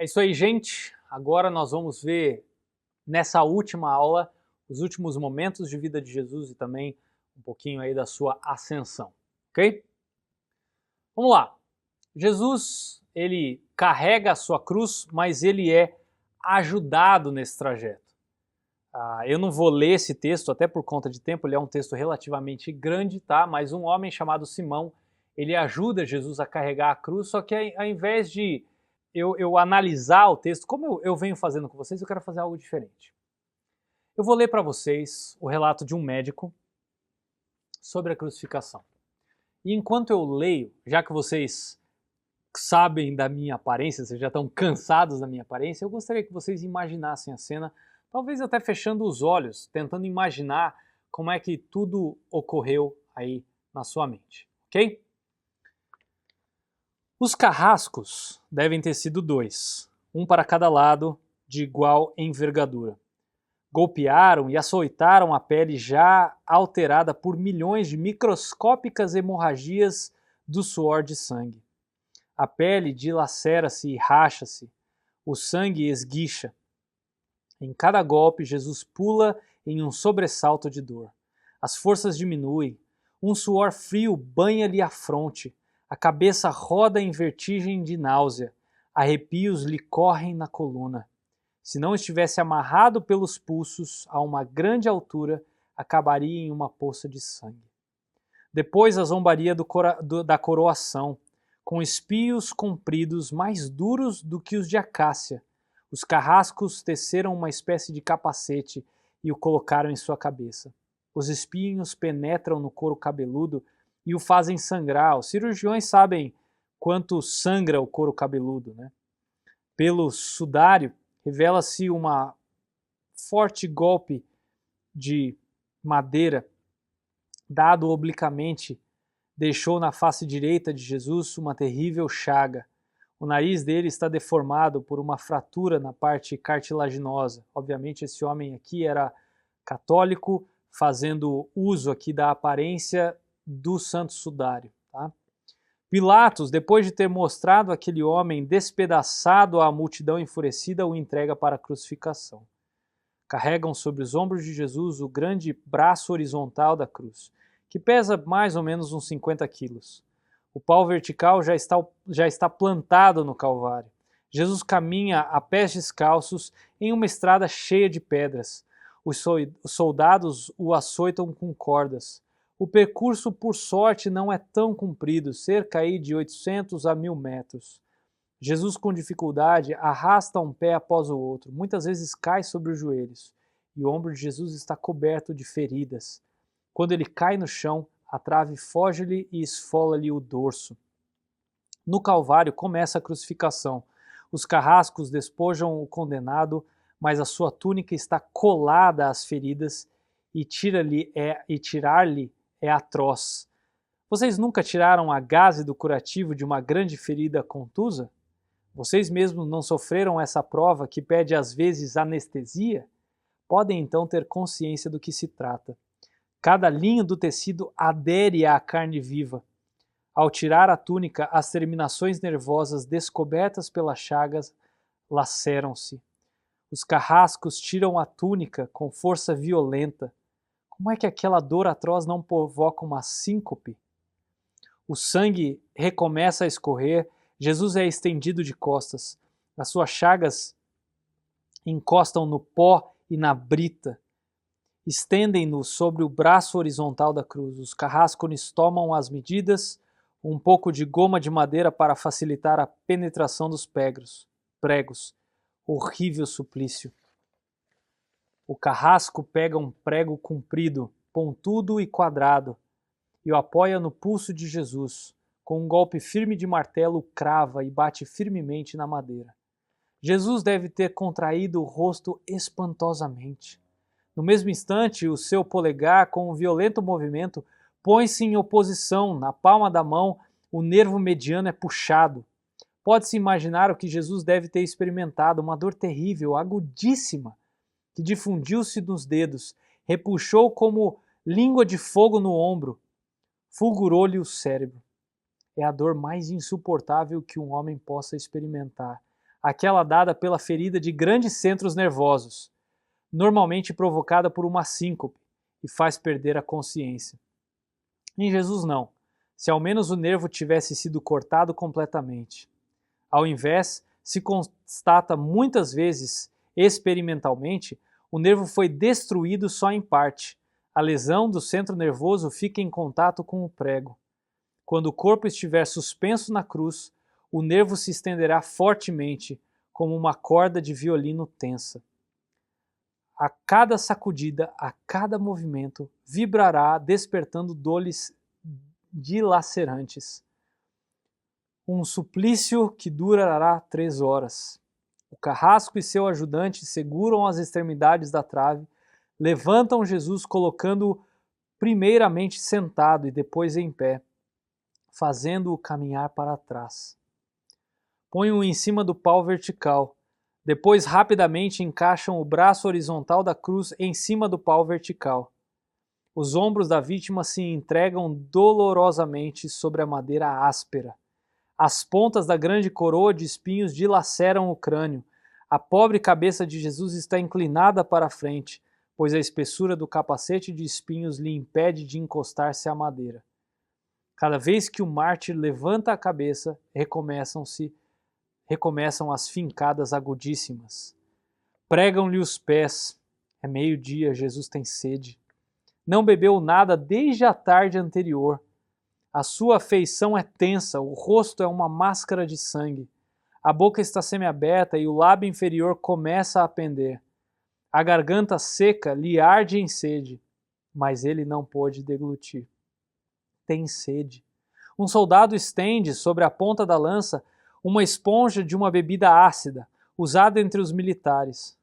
É isso aí, gente. Agora nós vamos ver nessa última aula os últimos momentos de vida de Jesus e também um pouquinho aí da sua ascensão, ok? Vamos lá. Jesus, ele carrega a sua cruz, mas ele é ajudado nesse trajeto. Eu não vou ler esse texto, até por conta de tempo, ele é um texto relativamente grande, tá? Mas um homem chamado Simão, ele ajuda Jesus a carregar a cruz, só que ao invés de eu analisar o texto, como eu venho fazendo com vocês, eu quero fazer algo diferente. Eu vou ler para vocês o relato de um médico sobre a crucificação. E enquanto eu leio, já que vocês sabem da minha aparência, vocês já estão cansados da minha aparência, eu gostaria que vocês imaginassem a cena, talvez até fechando os olhos, tentando imaginar como é que tudo ocorreu aí na sua mente, ok? Os carrascos devem ter sido 2, um para cada lado, de igual envergadura. Golpearam e açoitaram a pele já alterada por milhões de microscópicas hemorragias do suor de sangue. A pele dilacera-se e racha-se, o sangue esguicha. Em cada golpe, Jesus pula em um sobressalto de dor. As forças diminuem, um suor frio banha-lhe a fronte, a cabeça roda em vertigem de náusea, arrepios lhe correm na coluna. Se não estivesse amarrado pelos pulsos a uma grande altura, acabaria em uma poça de sangue. Depois a zombaria da coroação, com espios compridos mais duros do que os de acácia. Os carrascos teceram uma espécie de capacete e o colocaram em sua cabeça. Os espinhos penetram no couro cabeludo e o fazem sangrar. Os cirurgiões sabem quanto sangra o couro cabeludo, né? Pelo sudário, revela-se um forte golpe de madeira dado obliquamente, deixou na face direita de Jesus uma terrível chaga. O nariz dele está deformado por uma fratura na parte cartilaginosa. Obviamente esse homem aqui era católico, fazendo uso aqui da aparência do santo sudário. Tá? Pilatos, depois de ter mostrado aquele homem despedaçado à multidão enfurecida, o entrega para a crucificação. Carregam sobre os ombros de Jesus o grande braço horizontal da cruz, que pesa mais ou menos uns 50 quilos. O pau vertical já está plantado no Calvário. Jesus caminha a pés descalços em uma estrada cheia de pedras. Os soldados o açoitam com cordas. O percurso, por sorte, não é tão comprido, cerca aí de 800 a 1000 metros. Jesus, com dificuldade, arrasta um pé após o outro, muitas vezes cai sobre os joelhos, e o ombro de Jesus está coberto de feridas. Quando ele cai no chão, a trave foge-lhe e esfola-lhe o dorso. No Calvário começa a crucificação. Os carrascos despojam o condenado, mas a sua túnica está colada às feridas e tirar-lhe é atroz. Vocês nunca tiraram a gaze do curativo de uma grande ferida contusa? Vocês mesmos não sofreram essa prova que pede às vezes anestesia? Podem então ter consciência do que se trata. Cada linho do tecido adere à carne viva. Ao tirar a túnica, as terminações nervosas descobertas pelas chagas laceram-se. Os carrascos tiram a túnica com força violenta. Como é que aquela dor atroz não provoca uma síncope? O sangue recomeça a escorrer, Jesus é estendido de costas. As suas chagas encostam no pó e na brita. Estendem-no sobre o braço horizontal da cruz. Os carrascos tomam as medidas, um pouco de goma de madeira para facilitar a penetração dos pregos. Horrível suplício. O carrasco pega um prego comprido, pontudo e quadrado, e o apoia no pulso de Jesus. Com um golpe firme de martelo, crava e bate firmemente na madeira. Jesus deve ter contraído o rosto espantosamente. No mesmo instante, o seu polegar, com um violento movimento, põe-se em oposição. Na palma da mão, o nervo mediano é puxado. Pode-se imaginar o que Jesus deve ter experimentado, uma dor terrível, agudíssima, que difundiu-se nos dedos, repuxou como língua de fogo no ombro, fulgurou-lhe o cérebro. É a dor mais insuportável que um homem possa experimentar. aquela dada pela ferida de grandes centros nervosos, normalmente provocada por uma síncope, e faz perder a consciência. Em Jesus não, se ao menos o nervo tivesse sido cortado completamente. Ao invés, se constata muitas vezes, experimentalmente, o nervo foi destruído só em parte. A lesão do centro nervoso fica em contato com o prego. Quando o corpo estiver suspenso na cruz, o nervo se estenderá fortemente, como uma corda de violino tensa. A cada sacudida, a cada movimento, vibrará, despertando dores dilacerantes. Um suplício que durará 3 horas. O carrasco e seu ajudante seguram as extremidades da trave, levantam Jesus colocando-o primeiramente sentado e depois em pé, fazendo-o caminhar para trás. Põem-o em cima do pau vertical. Depois rapidamente encaixam o braço horizontal da cruz em cima do pau vertical. Os ombros da vítima se entregam dolorosamente sobre a madeira áspera. As pontas da grande coroa de espinhos dilaceram o crânio. A pobre cabeça de Jesus está inclinada para a frente, pois a espessura do capacete de espinhos lhe impede de encostar-se à madeira. Cada vez que o mártir levanta a cabeça, recomeçam as fincadas agudíssimas. Pregam-lhe os pés. É meio-dia, Jesus tem sede. Não bebeu nada desde a tarde anterior. A sua feição é tensa, o rosto é uma máscara de sangue. A boca está semiaberta e o lábio inferior começa a pender. A garganta seca lhe arde em sede, mas ele não pôde deglutir. Tem sede. Um soldado estende sobre a ponta da lança uma esponja de uma bebida ácida, usada entre os militares.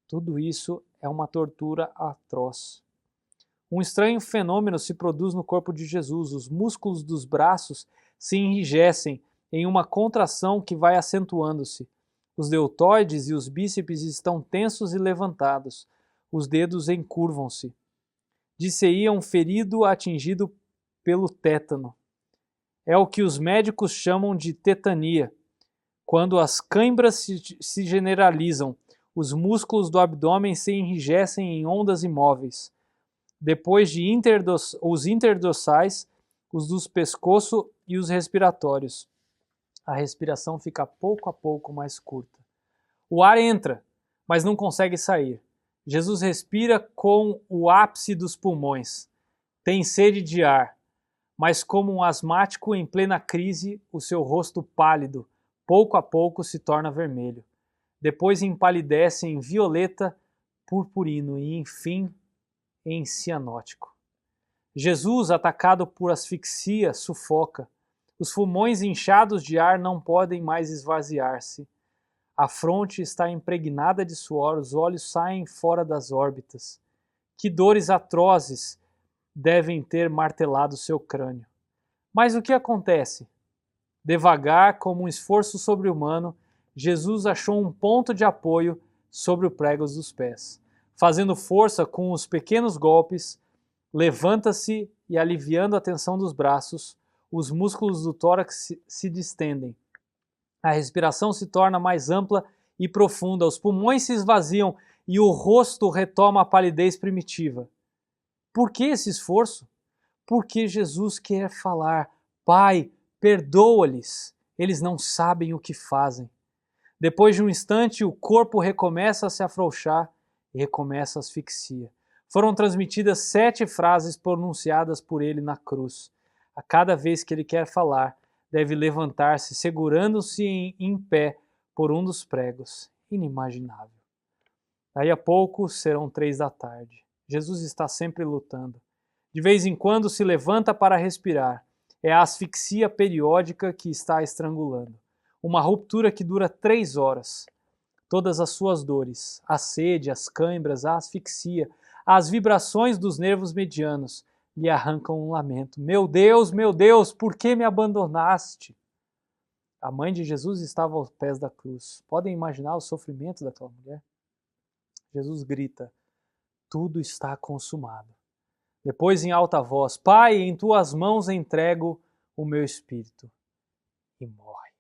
Tudo isso é uma tortura atroz. Um estranho fenômeno se produz no corpo de Jesus. Os músculos dos braços se enrijecem em uma contração que vai acentuando-se. Os deltoides e os bíceps estão tensos e levantados. Os dedos encurvam-se. Dir-se-ia um ferido atingido pelo tétano. É o que os médicos chamam de tetania. Quando as cãibras se generalizam, os músculos do abdômen se enrijecem em ondas imóveis. Depois de os interdorsais, os do pescoço e os respiratórios. A respiração fica pouco a pouco mais curta. O ar entra, mas não consegue sair. Jesus respira com o ápice dos pulmões. Tem sede de ar, mas como um asmático em plena crise, o seu rosto pálido, pouco a pouco se torna vermelho. Depois empalidece em violeta, purpurino e, enfim, em cianótico. Jesus, atacado por asfixia, sufoca. Os pulmões inchados de ar não podem mais esvaziar-se. A fronte está impregnada de suor, os olhos saem fora das órbitas. Que dores atrozes devem ter martelado seu crânio. Mas o que acontece? Devagar, como um esforço sobre-humano, Jesus achou um ponto de apoio sobre o prego dos pés. Fazendo força com os pequenos golpes, levanta-se e, aliviando a tensão dos braços, os músculos do tórax se distendem. A respiração se torna mais ampla e profunda, os pulmões se esvaziam e o rosto retoma a palidez primitiva. Por que esse esforço? Porque Jesus quer falar: Pai, perdoa-lhes, eles não sabem o que fazem. Depois de um instante, o corpo recomeça a se afrouxar e recomeça a asfixia. Foram transmitidas 7 frases pronunciadas por ele na cruz. A cada vez que ele quer falar, deve levantar-se, segurando-se em pé por um dos pregos. Inimaginável. Daí a pouco serão 3 da tarde. Jesus está sempre lutando. De vez em quando se levanta para respirar. É a asfixia periódica que está estrangulando. Uma ruptura que dura 3 horas. Todas as suas dores, a sede, as cãibras, a asfixia, as vibrações dos nervos medianos, lhe arrancam um lamento. Meu Deus, por que me abandonaste? A mãe de Jesus estava aos pés da cruz. Podem imaginar o sofrimento daquela mulher? Jesus grita: tudo está consumado. Depois, em alta voz: Pai, em tuas mãos entrego o meu espírito. E morre.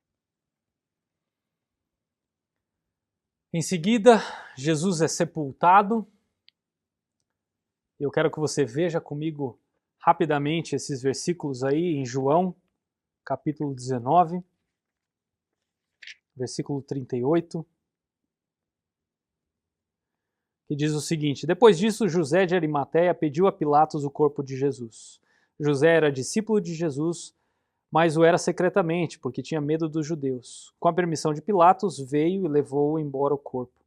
Em seguida, Jesus é sepultado. Eu quero que você veja comigo rapidamente esses versículos aí em João, capítulo 19, versículo 38, que diz o seguinte: Depois disso, José de Arimateia pediu a Pilatos o corpo de Jesus. José era discípulo de Jesus, mas o era secretamente, porque tinha medo dos judeus. Com a permissão de Pilatos, veio e levou embora o corpo.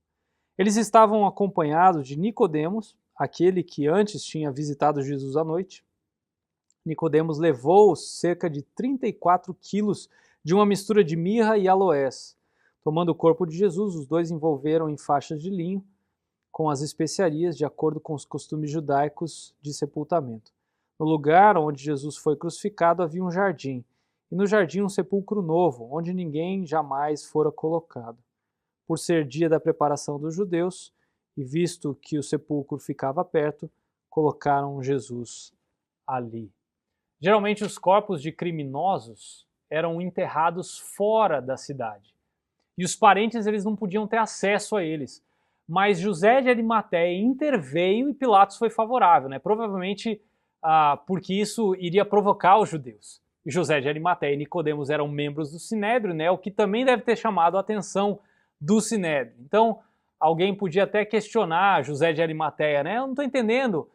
Eles estavam acompanhados de Nicodemos, aquele que antes tinha visitado Jesus à noite. Nicodemos levou cerca de 34 quilos de uma mistura de mirra e aloés. Tomando o corpo de Jesus, os dois envolveram em faixas de linho com as especiarias, de acordo com os costumes judaicos de sepultamento. No lugar onde Jesus foi crucificado havia um jardim, e no jardim um sepulcro novo, onde ninguém jamais fora colocado. Por ser dia da preparação dos judeus, e visto que o sepulcro ficava perto, colocaram Jesus ali. Geralmente os corpos de criminosos eram enterrados fora da cidade. E os parentes eles não podiam ter acesso a eles. Mas José de Arimateia interveio e Pilatos foi favorável, né? Provavelmente porque isso iria provocar os judeus. E José de Arimateia e Nicodemos eram membros do Sinédrio, né? O que também deve ter chamado a atenção do Sinédrio. Então, alguém podia até questionar José de Arimateia, né? Eu não estou entendendo.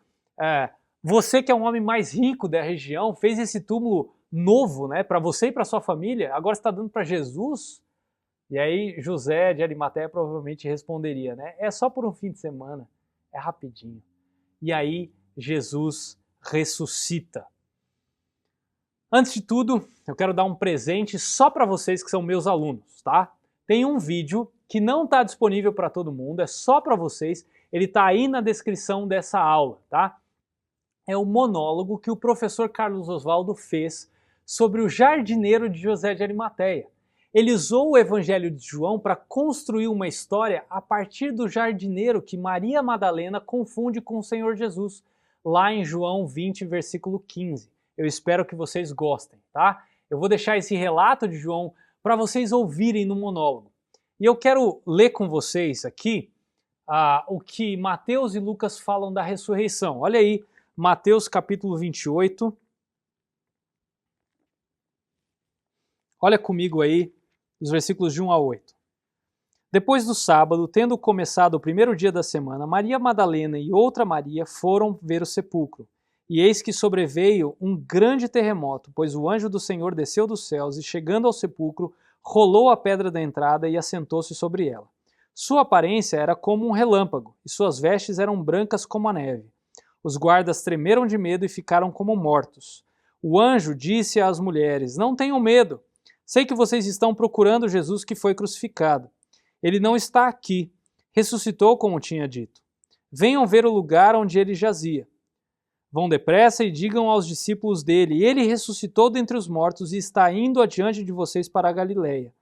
Você que é um homem mais rico da região, fez esse túmulo novo, né? Para você e para sua família, agora você está dando para Jesus? E aí José de Arimateia provavelmente responderia, né? É só por um fim de semana, é rapidinho. E aí Jesus ressuscita. Antes de tudo, eu quero dar um presente só para vocês que são meus alunos, tá? Tem um vídeo que não está disponível para todo mundo, é só para vocês. Ele está aí na descrição dessa aula, tá? É o monólogo que o professor Carlos Oswaldo fez sobre o jardineiro de José de Arimateia. Ele usou o Evangelho de João para construir uma história a partir do jardineiro que Maria Madalena confunde com o Senhor Jesus, lá em João 20, versículo 15. Eu espero que vocês gostem, tá? Eu vou deixar esse relato de João para vocês ouvirem no monólogo. E eu quero ler com vocês aqui o que Mateus e Lucas falam da ressurreição. Olha aí, Mateus capítulo 28. Olha comigo aí, os versículos de 1 a 8. Depois do sábado, tendo começado o primeiro dia da semana, Maria Madalena e outra Maria foram ver o sepulcro. E eis que sobreveio um grande terremoto, pois o anjo do Senhor desceu dos céus e, chegando ao sepulcro, rolou a pedra da entrada e assentou-se sobre ela. Sua aparência era como um relâmpago, e suas vestes eram brancas como a neve. Os guardas tremeram de medo e ficaram como mortos. O anjo disse às mulheres: Não tenham medo. Sei que vocês estão procurando Jesus que foi crucificado. Ele não está aqui. Ressuscitou, como tinha dito. Venham ver o lugar onde ele jazia. Vão depressa e digam aos discípulos dele: Ele ressuscitou dentre os mortos e está indo adiante de vocês para a Galileia.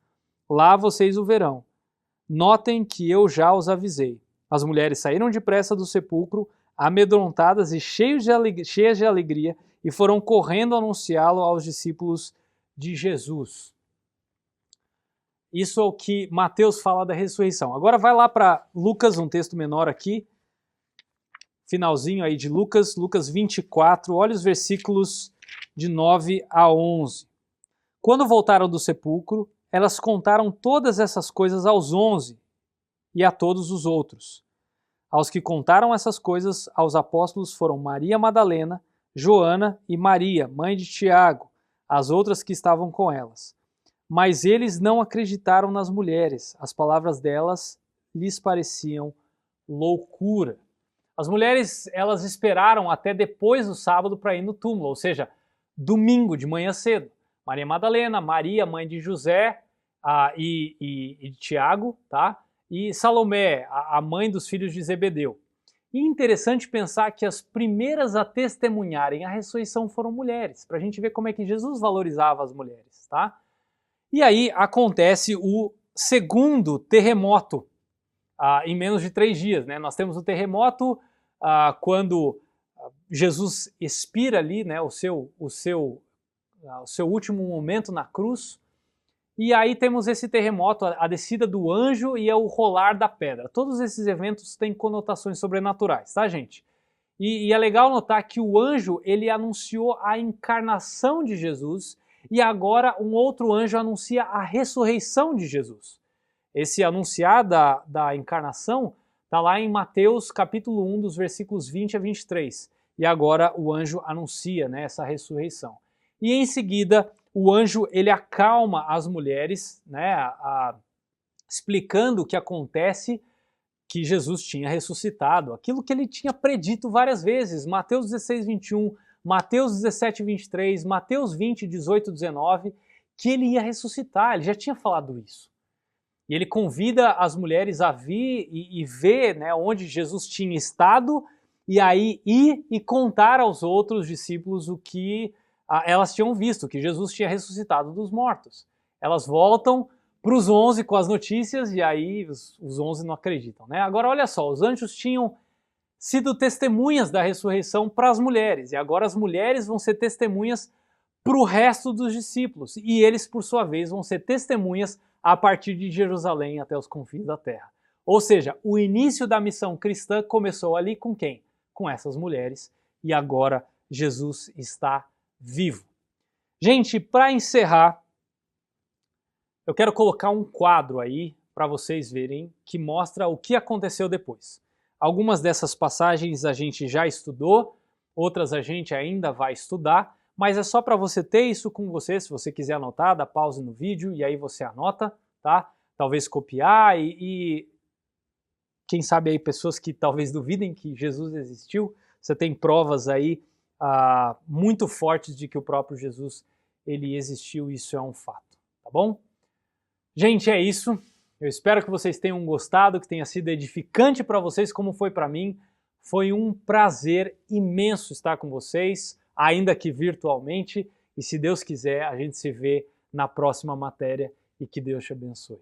Lá vocês o verão. Notem que eu já os avisei. As mulheres saíram depressa do sepulcro, amedrontadas e cheias de alegria, e foram correndo anunciá-lo aos discípulos de Jesus. Isso é o que Mateus fala da ressurreição. Agora vai lá para Lucas, um texto menor aqui, finalzinho aí de Lucas, Lucas 24, olha os versículos de 9 a 11. Quando voltaram do sepulcro, elas contaram todas essas coisas aos 11 e a todos os outros. Aos que contaram essas coisas aos apóstolos foram Maria Madalena, Joana e Maria, mãe de Tiago, as outras que estavam com elas. Mas eles não acreditaram nas mulheres, as palavras delas lhes pareciam loucura. As mulheres, elas esperaram até depois do sábado para ir no túmulo, ou seja, domingo de manhã cedo. Maria Madalena, Maria, mãe de José e de Tiago, tá? E Salomé, a mãe dos filhos de Zebedeu. E interessante pensar que as primeiras a testemunharem a ressurreição foram mulheres, para a gente ver como é que Jesus valorizava as mulheres, tá? E aí acontece o segundo terremoto em menos de 3 dias, né? Nós temos o terremoto quando Jesus expira ali, né, o seu último momento na cruz, E aí temos esse terremoto, a descida do anjo e o rolar da pedra. Todos esses eventos têm conotações sobrenaturais, tá, gente? E é legal notar que o anjo, ele anunciou a encarnação de Jesus e agora um outro anjo anuncia a ressurreição de Jesus. Esse anunciar da encarnação está lá em Mateus capítulo 1, dos versículos 20 a 23. E agora o anjo anuncia, né, essa ressurreição. E em seguida, o anjo ele acalma as mulheres, né, explicando o que acontece, que Jesus tinha ressuscitado, aquilo que ele tinha predito várias vezes, Mateus 16, 21, Mateus 17, 23, Mateus 20, 18, 19, que ele ia ressuscitar, ele já tinha falado isso. E ele convida as mulheres a vir e ver, né, onde Jesus tinha estado, e aí ir e contar aos outros discípulos o que elas tinham visto, que Jesus tinha ressuscitado dos mortos. Elas voltam para os 11 com as notícias, e aí os 11 não acreditam, né? Agora olha só, os anjos tinham sido testemunhas da ressurreição para as mulheres, e agora as mulheres vão ser testemunhas para o resto dos discípulos, e eles, por sua vez, vão ser testemunhas a partir de Jerusalém até os confins da terra. Ou seja, o início da missão cristã começou ali com quem? Com essas mulheres, e agora Jesus está vivo. Gente, para encerrar, eu quero colocar um quadro aí para vocês verem que mostra o que aconteceu depois. Algumas dessas passagens a gente já estudou, outras a gente ainda vai estudar, mas é só para você ter isso com você. Se você quiser anotar, dá pause no vídeo e aí você anota, tá? Talvez copiar e quem sabe aí pessoas que talvez duvidem que Jesus existiu, você tem provas aí muito fortes de que o próprio Jesus ele existiu, isso é um fato, tá bom? Gente, é isso. Eu espero que vocês tenham gostado, que tenha sido edificante para vocês, como foi para mim. Foi um prazer imenso estar com vocês, ainda que virtualmente. E se Deus quiser, a gente se vê na próxima matéria e que Deus te abençoe.